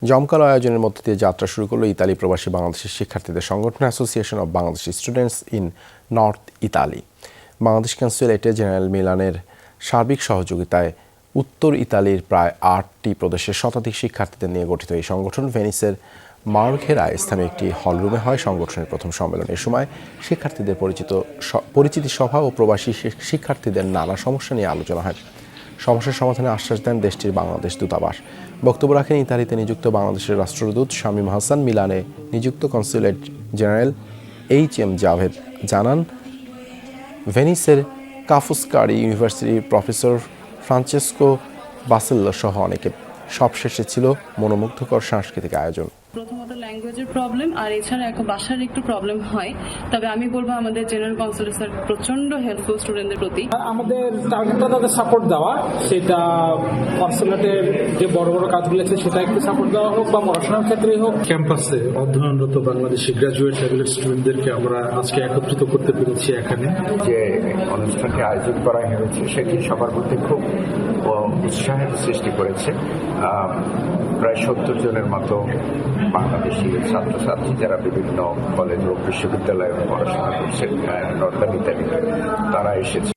জমকালো আয়োজনের মধ্য দিয়ে যাত্রা শুরু করলো ইতালি প্রবাসী বাংলাদেশি শিক্ষার্থীদের সংগঠন association of Bangladeshi students in north Italy. Bangladesh কনস্যুলেটে জেনারেল মিলানের সার্বিক সহযোগিতায় উত্তর ইতালির প্রায় 8টি প্রদেশের শতাধিক শিক্ষার্থীদের নিয়ে গঠিত এই সংগঠন ভেনিসের মার্ঘেরায় স্থানীয় একটি হলরুমে হয় সংগঠনের প্রথম সম্মেলন। এ সময় শিক্ষার্থীদের পরিচিতি সভা ও প্রবাসী শিক্ষার্থীদের নানা সমস্যা নিয়ে আলোচনা হয়। সমস্যার সমাধানে আশ্বাস দেন দেশটির বাংলাদেশ দূতাবাস। বক্তব্য রাখেন ইতালিতে নিযুক্ত বাংলাদেশের রাষ্ট্রদূত শামীম হাসান। মিলানে নিযুক্ত কনস্যুলেট জেনারেল HM জাভেদ জানান, ভেনিসের কাফুসকারি ইউনিভার্সিটির প্রফেসর ফ্রান্সেসকো বাসেল্লো সহ অনেকে। সবশেষে ছিল মনোমুগ্ধকর সাংস্কৃতিক আয়োজন। প্রথমত ল্যাঙ্গুয়েজের প্রবলেম, আর এছাড়া একটা বাসার একটু প্রবলেম হয়। তবে আমি বলবো আমাদের জেনারেল কনস্যুলেট স্যার প্রচন্ড হেল্পফুল স্টুডেন্টদের প্রতি। আমাদের টার্গেটটা তাদের সাপোর্ট দেওয়া, সেটা কনস্যুলেটের যে বড় বড় কাজগুলো আছে সেটা একটু সাপোর্ট দেওয়া হোক বা পড়াশোনার ক্ষেত্রেই হোক। ক্যাম্পাসে অধ্যয়নরত বাংলাদেশি গ্রাজুয়েট লেভেলের স্টুডেন্টদেরকে আমরা আজকে একত্রিত করতে পেরেছি। এখানে যে অনুষ্ঠানটি আয়োজন করা হয়েছে সেটি সবার মধ্যে খুব উৎসাহের সৃষ্টি করেছে। প্রায় 70 জনের মতো বাংলাদেশি ছাত্রছাত্রী যারা বিভিন্ন কলেজ ও বিশ্ববিদ্যালয়ে পড়াশোনা করছেন নর্দার্ন ইতালি, তারা এসেছে।